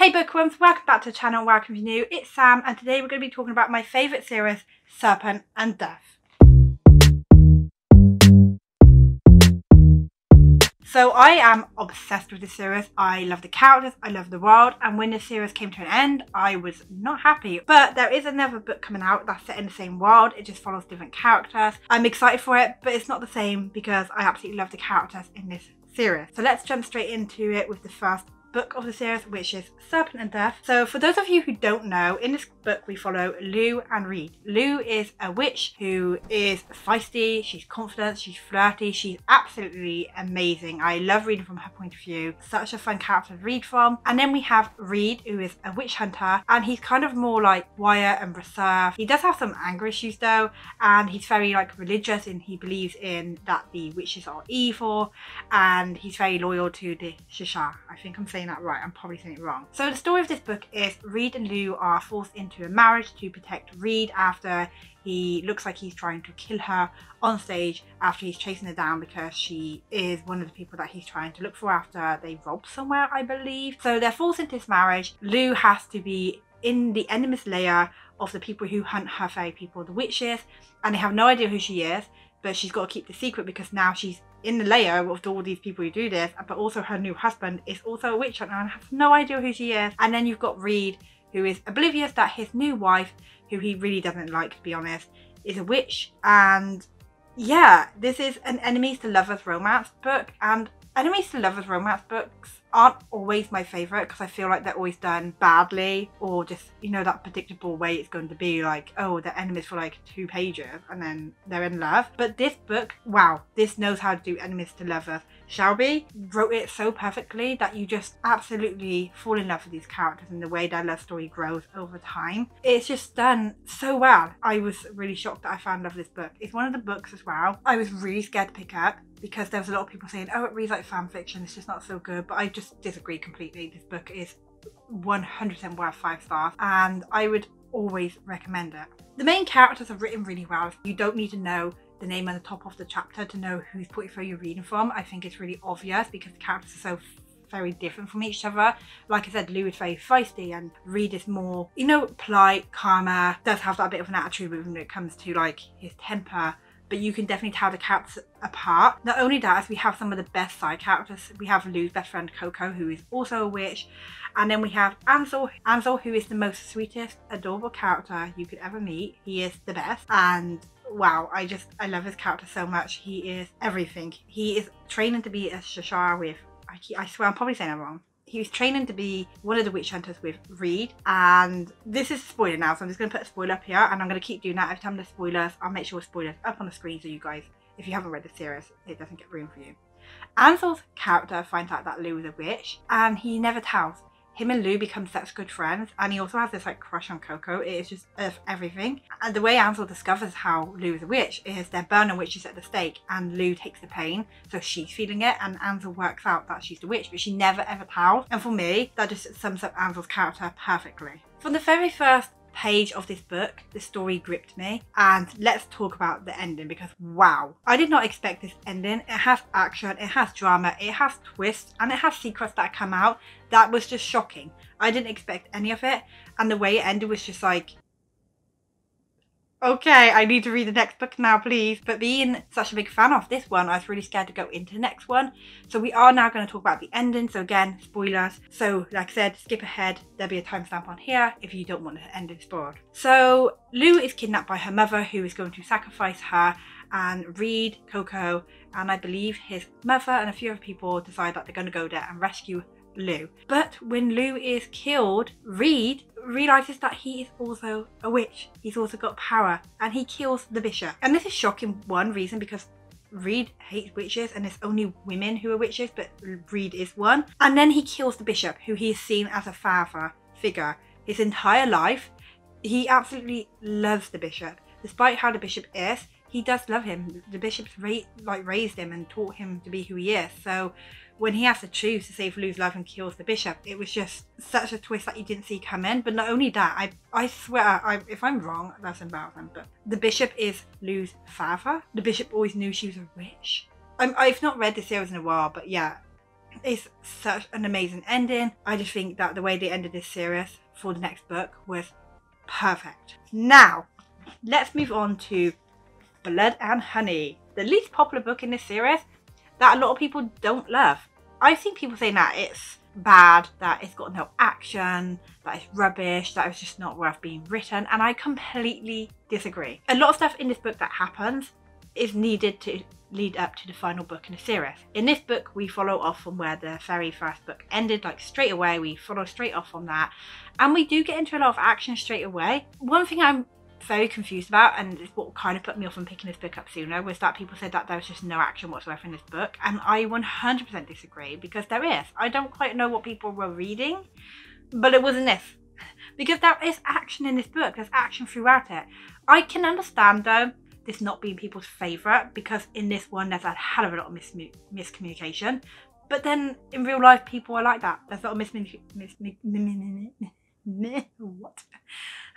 Hey Bookworms, welcome back to the channel, welcome if you're new, it's Sam, and today we're going to be talking about my favourite series, Serpent and Dove. So I am obsessed with this series. I love the characters, I love the world, and when this series came to an end, I was not happy. But there is another book coming out that's set in the same world, it just follows different characters. I'm excited for it, but it's not the same because I absolutely love the characters in this series. So let's jump straight into it with the first book of the series, which is Serpent and Dove. So for those of you who don't know, in this book we follow Lou and Reed. Lou is a witch who is feisty, she's confident, she's flirty, she's absolutely amazing. I love reading from her point of view. Such a fun character to read from. And then we have Reed, who is a witch hunter, and he's kind of more like quiet and reserved. He does have some anger issues though, and he's very like religious, and he believes in that the witches are evil, and he's very loyal to the Shasha. I think I'm saying that right, I'm probably saying it wrong. So the story of this book is Reed and Lou are forced into a marriage to protect Reed after he looks like he's trying to kill her on stage after he's chasing her down because she is one of the people that he's trying to look for after they robbed somewhere, I believe. So they're forced into this marriage. Lou has to be in the enemy's layer of the people who hunt her fairy people, the witches, and they have no idea who she is, but she's got to keep the secret because now she's in the layer with all these people who do this, but also her new husband is also a witch hunter and has no idea who she is. And then you've got Reed, who is oblivious that his new wife, who he really doesn't like to be honest, is a witch. And yeah, this is an enemies to lovers romance book, and enemies to lovers romance books aren't always my favourite because I feel like they're always done badly, or just, you know, that predictable way it's going to be, like, oh, they're enemies for like 2 pages and then they're in love. But this book, wow, this knows how to do enemies to lovers. Shelby wrote it so perfectly that you just absolutely fall in love with these characters and the way their love story grows over time. It's just done so well. I was really shocked that I found love with this book. It's one of the books as well I was really scared to pick up because there was a lot of people saying, oh, it reads like fan fiction, it's just not so good. But I just disagree completely. This book is 100% worth 5 stars and I would always recommend it. The main characters are written really well. You don't need to know the name on the top of the chapter to know whose portfolio you're reading from. I think it's really obvious because the characters are so very different from each other. Like I said, Lou is very feisty and Reed is more, you know, polite, calmer, does have that bit of an attitude when it comes to like his temper, but you can definitely tell the characters apart. Not only that, as we have some of the best side characters. We have Lou's best friend Coco, who is also a witch, and then we have Ansel, who is the most sweetest, adorable character you could ever meet. He is the best, and wow, I love his character so much. He is everything. He is training to be a Shashar with, I swear I'm probably saying that wrong. He was training to be one of the witch hunters with Reed, and this is a spoiler now, so I'm just going to put a spoiler up here, and I'm going to keep doing that every time there's spoilers. I'll make sure spoilers up on the screen so you guys, if you haven't read the series, it doesn't get ruined for you. Ansel's character finds out that Lou is a witch, and he never tells. Him and Lou become such good friends, and he also has this like crush on Coco. It is just everything. And the way Ansel discovers how Lou is a witch is they're burning witches at the stake, and Lou takes the pain, so she's feeling it, and Ansel works out that she's the witch, but she never ever tells. And for me, that just sums up Ansel's character perfectly. From the very first page of this book, the story gripped me, and let's talk about the ending because wow, I did not expect this ending. It has action, it has drama, it has twists, and it has secrets that come out that was just shocking. I didn't expect any of it, and the way it ended was just like, okay, I need to read the next book now, please. But being such a big fan of this one, I was really scared to go into the next one. So we are now going to talk about the ending. So again, spoilers. So like I said, skip ahead. There'll be a timestamp on here if you don't want the ending spoiled. So Lou is kidnapped by her mother, who is going to sacrifice her, and Reed, Coco, and I believe his mother and a few other people decide that they're going to go there and rescue Lou. But when Lou is killed, Reed realizes that he is also a witch. He's also got power, and he kills the bishop. And this is shocking, one reason because Reed hates witches and there's only women who are witches, but Reed is one. And then he kills the bishop, who he is seen as a father figure his entire life. He absolutely loves the bishop. Despite how the bishop is, he does love him. The bishop's raised him and taught him to be who he is. So when he has to choose to save Lou's life and kills the bishop, it was just such a twist that you didn't see coming. But not only that, I swear, if I'm wrong, that's embarrassing, but the bishop is Lou's father. The bishop always knew she was a witch. I've not read the series in a while, but yeah, It's such an amazing ending. I just think that the way they ended this series for the next book was perfect. Now, let's move on to Blood and Honey, the least popular book in this series that a lot of people don't love. I've seen people saying that it's bad, that it's got no action, that it's rubbish, that it's just not worth being written, and I completely disagree. A lot of stuff in this book that happens is needed to lead up to the final book in the series. In this book, we follow off from where the very first book ended, like straight away. We follow straight off from that, and we do get into a lot of action straight away. One thing I'm very confused about, and it's what kind of put me off on picking this book up sooner, was that people said that there was just no action whatsoever in this book, and I 100% disagree, because there is. I don't quite know what people were reading, but it wasn't this, because there is action in this book. There's action throughout it. I can understand though this not being people's favourite, because in this one there's a hell of a lot of miscommunication, but then in real life people are like that. There's a lot of what?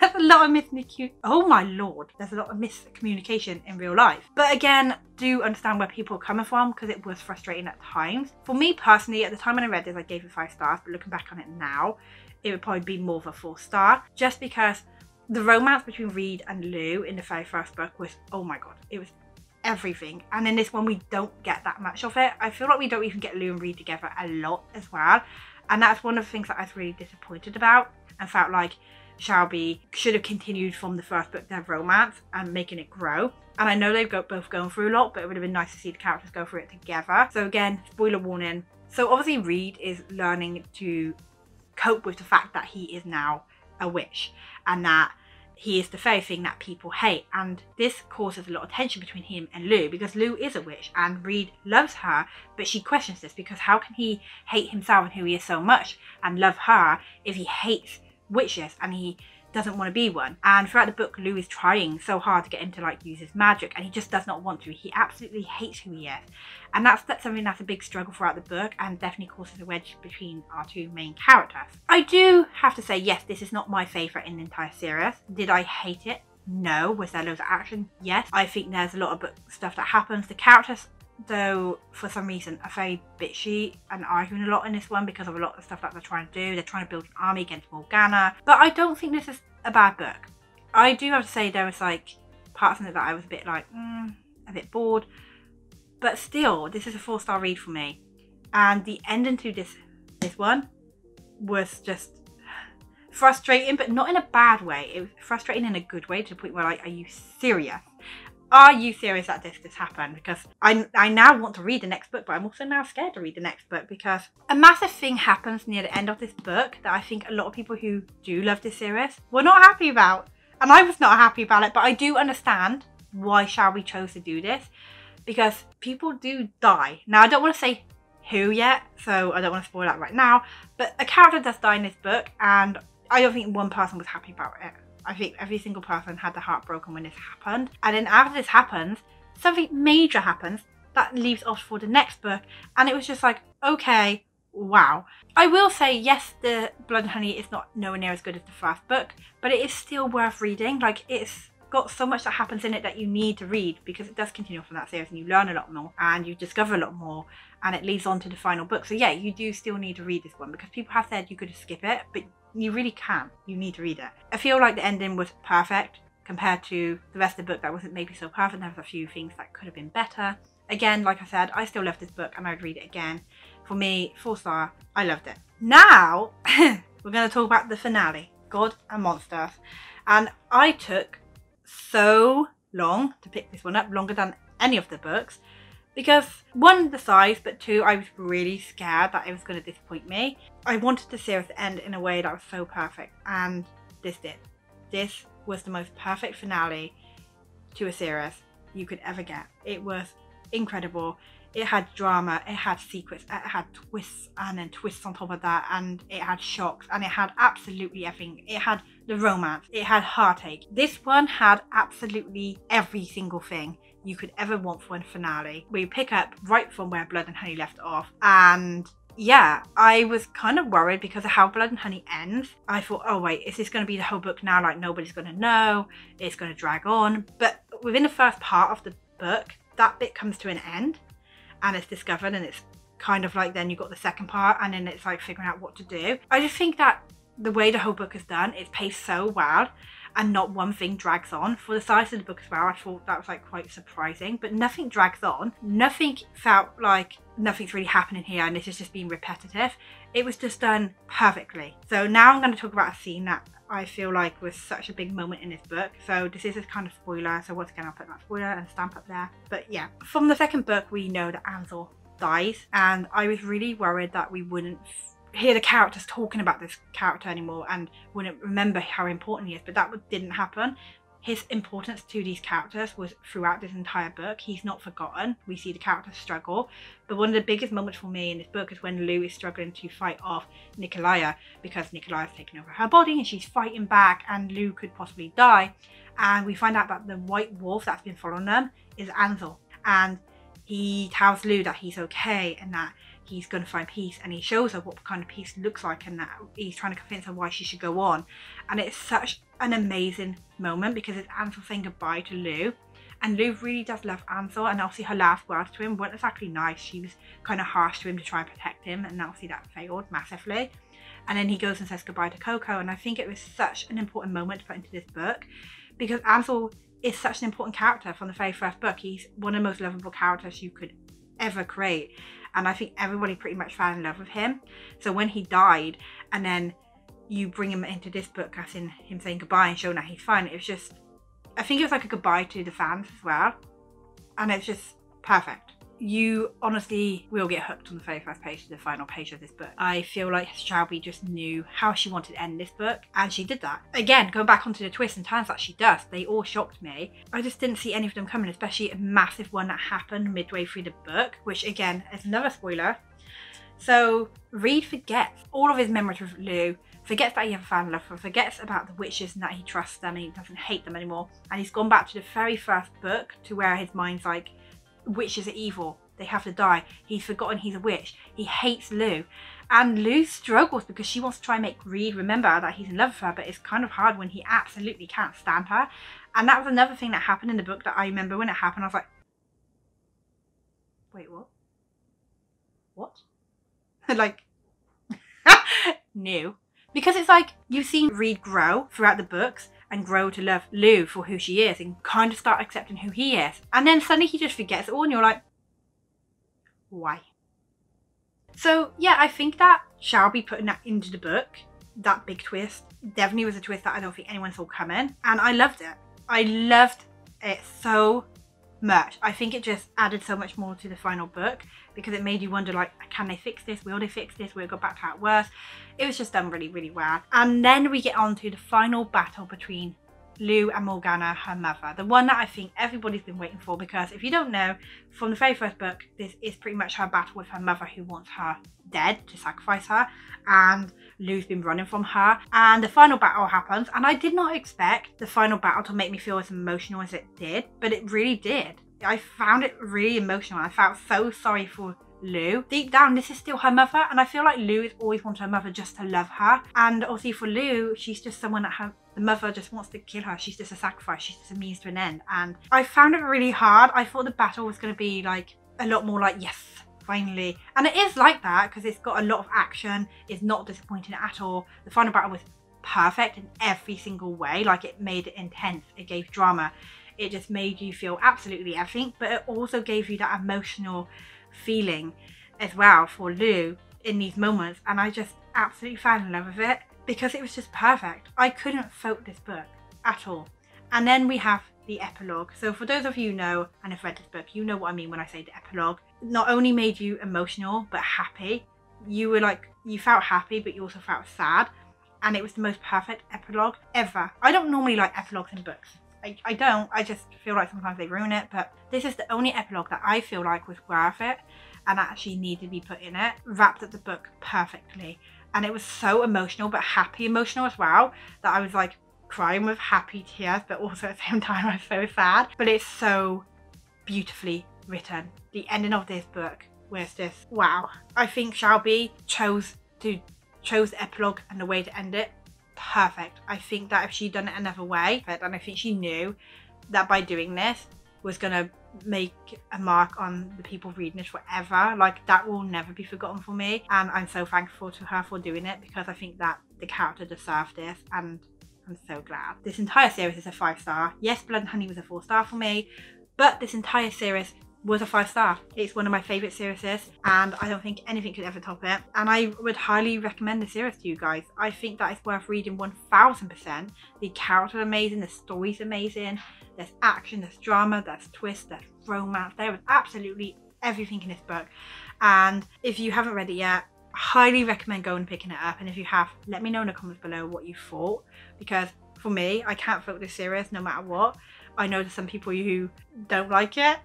There's a lot of miscommunication in real life. But again, do understand where people are coming from, because it was frustrating at times. For me personally, at the time when I read this, I gave it 5 stars, but looking back on it now, it would probably be more of a 4-star, just because the romance between Reed and Lou in the very first book was, oh my god, it was everything. And in this one, we don't get that much of it. I feel like we don't even get Lou and Reed together a lot as well. And that's one of the things that I was really disappointed about, and felt like Shelby should have continued from the first book, their romance, and making it grow. And I know they've both going through a lot, but it would have been nice to see the characters go through it together. So again, spoiler warning. So obviously Reed is learning to cope with the fact that he is now a witch, and that he is the very thing that people hate. And this causes a lot of tension between him and Lou, because Lou is a witch and Reed loves her, but she questions this, because how can he hate himself and who he is so much and love her if he hates witches and he doesn't want to be one? And throughout the book, Lou is trying so hard to get him to like use his magic, and he just does not want to. He absolutely hates who he is, and that's something that's a big struggle throughout the book, and definitely causes a wedge between our 2 main characters. I do have to say, yes, this is not my favourite in the entire series. Did I hate it? No. Was there loads of action? Yes. I think there's a lot of stuff that happens. The characters, though, for some reason are very bitchy and arguing a lot in this one, because of a lot of stuff that they're trying to do. They're trying to build an army against Morgana, but I don't think this is a bad book. I do have to say there was like parts in it that I was a bit like a bit bored, but still this is a 4-star read for me. And the ending to this one was just frustrating, but not in a bad way. It was frustrating in a good way, to the point where like, are you serious? Are you serious that this happened? Because I now want to read the next book, but I'm also now scared to read the next book, because a massive thing happens near the end of this book that I think a lot of people who do love this series were not happy about. And I was not happy about it, but I do understand why Shelby chose to do this, because people do die. Now, I don't want to say who yet, so I don't want to spoil that right now, but a character does die in this book, and I don't think one person was happy about it. I think every single person had their heart broken when this happened. And then after this happens, something major happens that leaves off for the next book. And it was just like, okay, wow. I will say, yes, the Blood and Honey is not nowhere near as good as the first book, but it is still worth reading. Like, it's got so much that happens in it that you need to read, because it does continue from that series, and you learn a lot more and you discover a lot more, and it leads on to the final book. So yeah, you do still need to read this one, because people have said you could skip it, but you really can. You need to read it. I feel like the ending was perfect compared to the rest of the book that wasn't maybe so perfect. There was a few things that could have been better. Again, like I said, I still love this book and I'd read it again. For me, 4-star, I loved it. Now, we're going to talk about the finale, God and Monsters. And I took so long to pick this one up, longer than any of the books, because 1, the size, but 2, I was really scared that it was going to disappoint me. I wanted the series to end in a way that was so perfect, and this did. This was the most perfect finale to a series you could ever get. It was incredible. It had drama, it had secrets, it had twists and then twists on top of that, and it had shocks, and it had absolutely everything. It had the romance, it had heartache. This one had absolutely every single thing you could ever want for a finale. We pick up right from where Blood and Honey left off, and yeah, I was kind of worried because of how Blood and Honey ends. I thought, oh wait, is this going to be the whole book now? Like, nobody's going to know, it's going to drag on. But within the first part of the book, that bit comes to an end, and it's discovered, and it's kind of like then you got the second part and then it's like figuring out what to do. I just think that the way the whole book is done, it's paced so well and not one thing drags on. For the size of the book as well, I thought that was like quite surprising, but nothing drags on. Nothing felt like nothing's really happening here and this is just being repetitive. It was just done perfectly. So now I'm going to talk about a scene that I feel like was such a big moment in this book. So this is a kind of spoiler, so once again I'll put that spoiler and stamp up there. But yeah, from the second book we know that Ansel dies, and I was really worried that we wouldn't hear the characters talking about this character anymore and wouldn't remember how important he is, but that didn't happen. His importance to these characters was throughout this entire book. He's not forgotten. We see the characters struggle, but one of the biggest moments for me in this book is when Lou is struggling to fight off Nikolaya, because Nikolaya's taken over her body and she's fighting back and Lou could possibly die, and we find out that the white wolf that's been following them is Ansel, and he tells Lou that he's okay and that he's going to find peace, and he shows her what kind of peace looks like and that he's trying to convince her why she should go on. And it's such an amazing moment because it's Ansel saying goodbye to Lou, and Lou really does love Ansel, and obviously her last words to him weren't exactly nice. She was kind of harsh to him to try and protect him, and obviously that failed massively. And then he goes and says goodbye to Coco, and I think it was such an important moment to put into this book because Ansel is such an important character from the very first book. He's one of the most lovable characters you could ever create, and I think everybody pretty much fell in love with him. So when he died and then you bring him into this book as in him saying goodbye and showing that he's fine, it was just, I think it was like a goodbye to the fans as well, and it's just perfect. You honestly will get hooked on the very first page to the final page of this book. I feel like Shelby just knew how she wanted to end this book, and she did that. Again, going back onto the twists and turns that she does, they all shocked me. I just didn't see any of them coming, especially a massive one that happened midway through the book, which again is another spoiler. So Reed forgets all of his memories with Lou, forgets that he ever found love for her, forgets about the witches and that he trusts them and he doesn't hate them anymore, and he's gone back to the very first book to where his mind's like, witches are evil, they have to die. He's forgotten he's a witch. He hates Lou, and Lou struggles because she wants to try and make Reed remember that he's in love with her, but it's kind of hard when he absolutely can't stand her. And that was another thing that happened in the book that I remember when it happened. I was like, wait, what like new, because it's like you've seen Reed grow throughout the books and grow to love Lou for who she is and kind of start accepting who he is, and then suddenly he just forgets it all and you're like, why? So yeah, I think that Shelby putting that into the book, that big twist, definitely was a twist that I don't think anyone saw coming, and I loved it. I loved it so much. I think it just added so much more to the final book because it made you wonder, like, can they fix this? Will they fix this? Will it go back to how it was? It was just done really, really well. And then we get on to the final battle between Lou and Morgana, her mother. The one that I think everybody's been waiting for, because if you don't know, from the very first book, this is pretty much her battle with her mother who wants her dead to sacrifice her, and Lou's been running from her, and the final battle happens, and I did not expect the final battle to make me feel as emotional as it did, but it really did. I found it really emotional. I felt so sorry for Lou. Deep down, this is still her mother, and I feel like Lou has always wanted her mother just to love her, and obviously for Lou, she's just someone that the mother just wants to kill her. She's just a sacrifice. She's just a means to an end, and I found it really hard. I thought the battle was going to be like a lot more like, yes, finally, and it is like that because it's got a lot of action. It's not disappointing at all. The final battle was perfect in every single way. Like, it made it intense, it gave drama, it just made you feel absolutely everything, but it also gave you that emotional feeling as well for Lou in these moments, and I just absolutely fell in love with it because it was just perfect. I couldn't fault this book at all. And then we have the epilogue. So for those of you who know and have read this book, you know what I mean when I say the epilogue. It not only made you emotional but happy. You were like, you felt happy but you also felt sad, and it was the most perfect epilogue ever. I don't normally like epilogues in books. I don't. I just feel like sometimes they ruin it, but this is the only epilogue that I feel like was worth it and actually needed to be put in it. Wrapped up the book perfectly, and it was so emotional but happy emotional as well, that I was like crying with happy tears, but also at the same time I was so sad. But it's so beautifully written. The ending of this book was just wow. I think Shelby chose the epilogue and the way to end it perfect. I think that if she'd done it another way, and I think she knew that by doing this was gonna make a mark on the people reading this forever. Like, that will never be forgotten for me, and I'm so thankful to her for doing it, because I think that the character deserved this, and I'm so glad. This entire series is a 5-star. Yes, Blood and Honey was a 4-star for me, but this entire series was a 5-star. It's one of my favourite series, and I don't think anything could ever top it. And I would highly recommend the series to you guys. I think that it's worth reading 1000%. The characters are amazing, the story's amazing, there's action, there's drama, there's twists, there's romance. There is absolutely everything in this book. And if you haven't read it yet, highly recommend going and picking it up. And if you have, let me know in the comments below what you thought, because for me, I can't vote this series no matter what. I know there's some people who don't like it.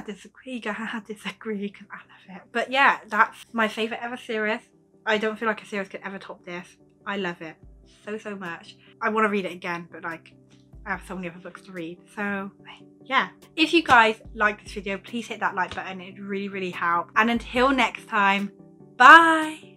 Disagree, because I love it. But yeah, that's my favourite ever series. I don't feel like a series could ever top this. I love it so much. I want to read it again, but like, I have so many other books to read. So yeah, if you guys like this video, please hit that like button. It really helps. And until next time, bye.